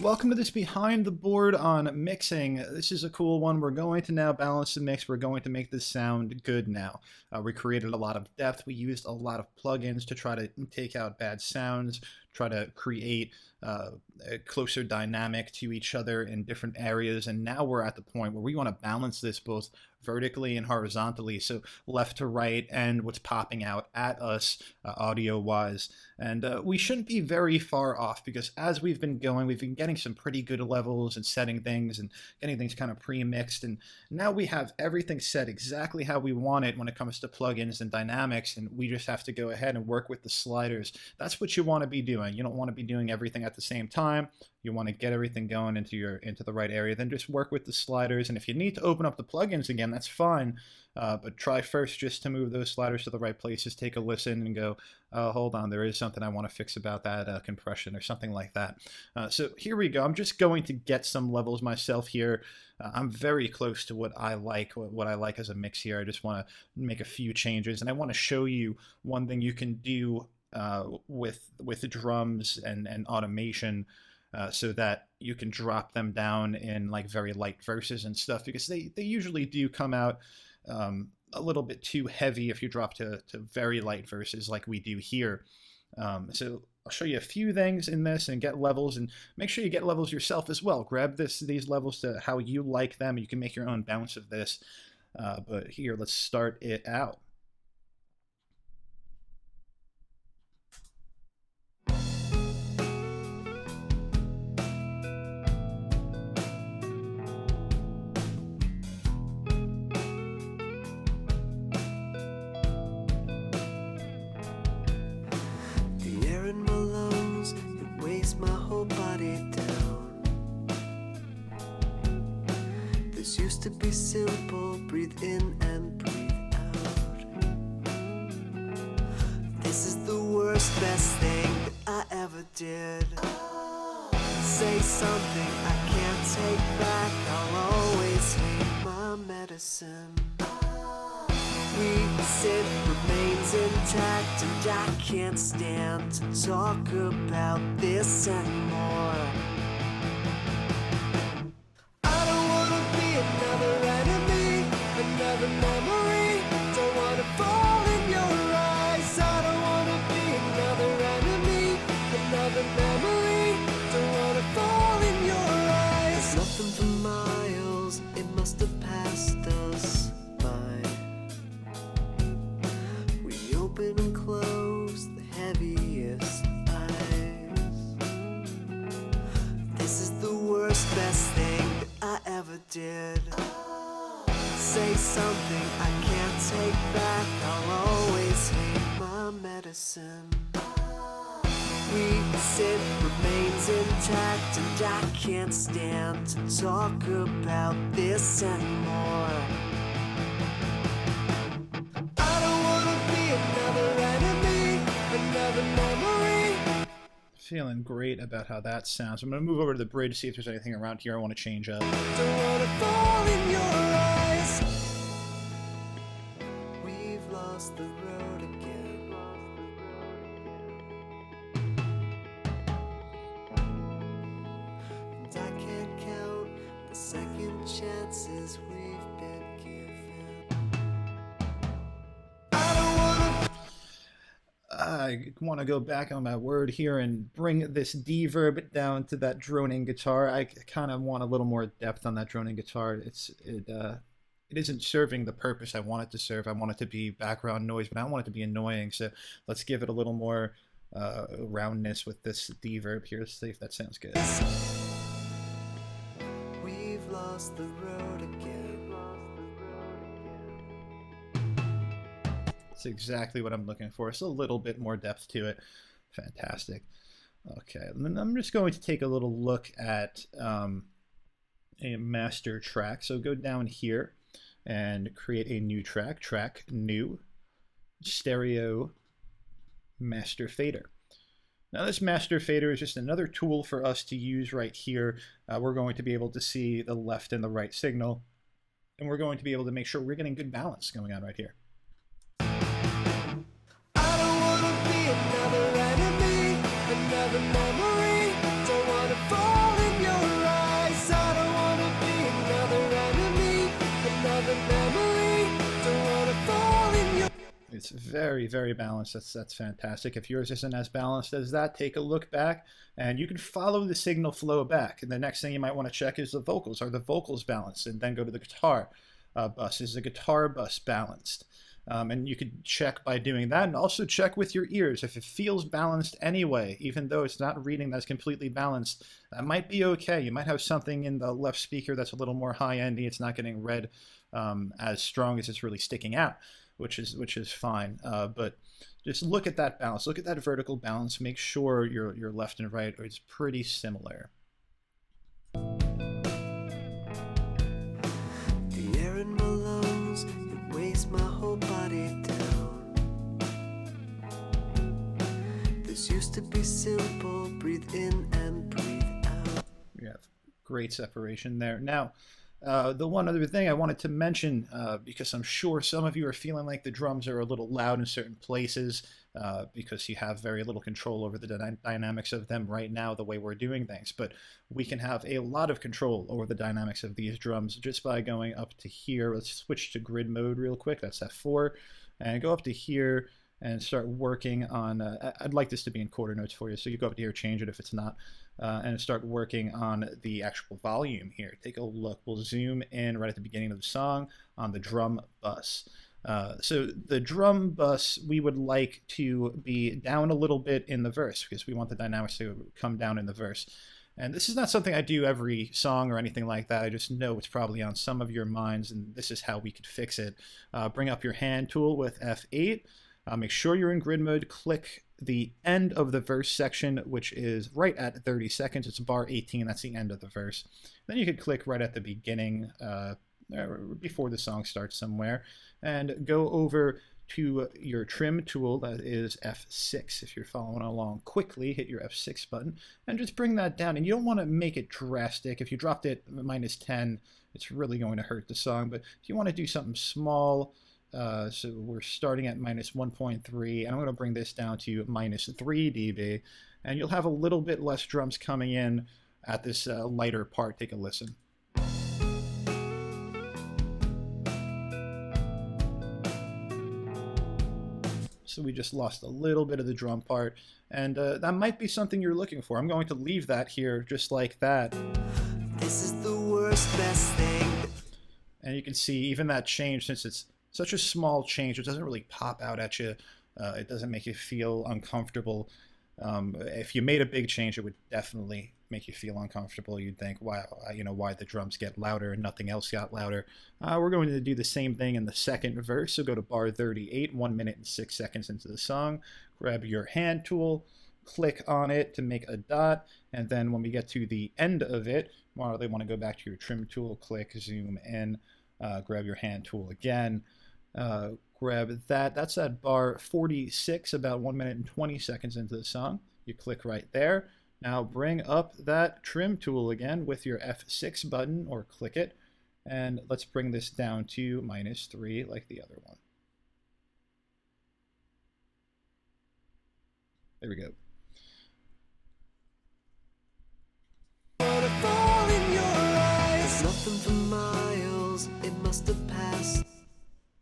Welcome to this behind the board on mixing. This is a cool one. We're going to now balance the mix. We're going to make this sound good now. We created a lot of depth. We used a lot of plugins to try to take out bad sounds, try to create a closer dynamic to each other in different areas. And now we're at the point where we want to balance this both vertically and horizontally, so left to right, and what's popping out at us audio-wise. And we shouldn't be very far off, because as we've been going, we've been getting some pretty good levels and setting things and getting things kind of pre-mixed. And now we have everything set exactly how we want it when it comes to plugins and dynamics, and we just have to go ahead and work with the sliders. That's what you want to be doing. You don't want to be doing everything at the same time. You want to get everything going into the right area. Then just work with the sliders. And if you need to open up the plugins again, that's fine. But try first just to move those sliders to the right places. Take a listen and go, oh, hold on, there is something I want to fix about that compression or something like that. So here we go. I'm just going to get some levels myself here. I'm very close to what I like as a mix here. I just want to make a few changes, and I want to show you one thing you can do with drums and automation, so that you can drop them down in like very light verses and stuff, because they usually do come out a little bit too heavy if you drop to very light verses like we do here. So I'll show you a few things in this and get levels, and make sure you get levels yourself as well. Grab these levels to how you like them. You can make your own bounce of this. But here, let's start it out. My whole body down. This used to be simple, breathe in and breathe out. This is the worst, best thing that I ever did. Say something I can't take back, I'll always hate my medicine. It remains intact, and I can't stand to talk about this anymore. I don't wanna be another enemy, another memory. Don't wanna fall in your eyes. I don't wanna be another enemy, another memory. Don't wanna fall in your eyes. There's nothing for miles, it must have passed us. Open and close the heaviest eyes. This is the worst, best thing that I ever did. Say something I can't take back, I'll always hate my medicine. It remains intact, and I can't stand to talk about this anymore. Another enemy, another memory. Feeling great about how that sounds. I'm going to move over to the bridge, see if there's anything around here I want to change up. Don't wanna fall in your eyes. We've lost the road again. And I can't count the second chances we've been given. I want to go back on my word here and bring this deverb down to that droning guitar. I kind of want a little more depth on that droning guitar. It isn't serving the purpose I want it to serve. I want it to be background noise, but I don't want it to be annoying. So let's give it a little more roundness with this deverb here. Let's see if that sounds good. We've lost the road again. That's exactly what I'm looking for. It's a little bit more depth to it. Fantastic. Okay, and then I'm just going to take a little look at a master track. So go down here and create a new track. Track new, stereo, master fader. Now this master fader is just another tool for us to use right here. We're going to be able to see the left and the right signal, and we're going to be able to make sure we're getting good balance going on right here. Another enemy, another memory. Don't wanna fall in It's very, very balanced. That's fantastic. If yours isn't as balanced as that, take a look back and you can follow the signal flow back. And the next thing you might want to check is the vocals. Are the vocals balanced? And then go to the guitar bus. Is the guitar bus balanced? And you could check by doing that, and also check with your ears. If it feels balanced anyway, even though it's not reading that's completely balanced, that might be okay. You might have something in the left speaker that's a little more high-endy. It's not getting read as strong as it's really sticking out, which is fine. But just look at that balance. Look at that vertical balance. Make sure your left and right is pretty similar. The air in my lungs, it weighs my whole body down. This used to be simple, breathe in and breathe out. You have great separation there. Now, the one other thing I wanted to mention, because I'm sure some of you are feeling like the drums are a little loud in certain places, because you have very little control over the dynamics of them right now, the way we're doing things. But we can have a lot of control over the dynamics of these drums just by going up to here. Let's switch to grid mode real quick. That's F4. And go up to here and start working on, I'd like this to be in quarter notes for you, so you go up to here, change it if it's not, and start working on the actual volume here. Take a look. We'll zoom in right at the beginning of the song on the drum bus. So the drum bus, we would like to be down a little bit in the verse because we want the dynamics to come down in the verse. And this is not something I do every song or anything like that. I just know it's probably on some of your minds, and this is how we could fix it. Bring up your hand tool with F8. Make sure you're in grid mode. Click the end of the verse section, which is right at 30 seconds. It's bar 18. That's the end of the verse. Then you could click right at the beginning, before the song starts somewhere, and go over to your trim tool. That is F6. If you're following along quickly, hit your F6 button and just bring that down. And you don't want to make it drastic. If you dropped it -10, it's really going to hurt the song. But if you want to do something small, so we're starting at -1.3, and I'm going to bring this down to -3 dB, and you'll have a little bit less drums coming in at this lighter part. Take a listen. So we just lost a little bit of the drum part, and that might be something you're looking for. I'm going to leave that here just like that. This is the worst, best thing. And you can see even that change, since it's such a small change, it doesn't really pop out at you. It doesn't make you feel uncomfortable. If you made a big change, it would definitely make you feel uncomfortable. You'd think, wow, why the drums get louder and nothing else got louder. We're going to do the same thing in the second verse. So go to bar 38, 1 minute and 6 seconds into the song. Grab your hand tool, click on it to make a dot, and then when we get to the end of it, they want to go back to your trim tool, click, zoom in, grab your hand tool again. Grab that. That's at bar 46, about 1 minute and 20 seconds into the song. You click right there. Now bring up that trim tool again with your F6 button, or click it, and let's bring this down to -3 like the other one. There we go. Waterfall in your eyes. Nothing for miles, it must have passed.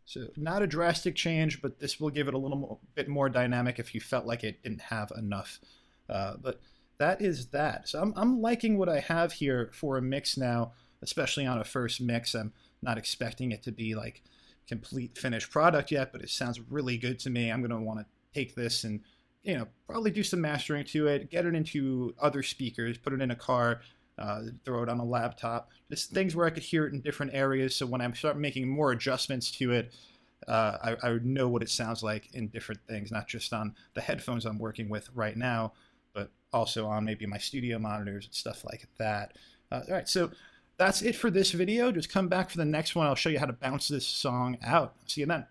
So not a drastic change, but this will give it a little bit more dynamic if you felt like it didn't have enough. But that is that. So I'm liking what I have here for a mix now, especially on a first mix. I'm not expecting it to be like complete finished product yet, but it sounds really good to me. I'm going to want to take this and, probably do some mastering to it, get it into other speakers, put it in a car, throw it on a laptop, just things where I could hear it in different areas. So when I start making more adjustments to it, I would know what it sounds like in different things, not just on the headphones I'm working with right now, but also on maybe my studio monitors and stuff like that. All right, so that's it for this video. Just come back for the next one. I'll show you how to bounce this song out. See you then.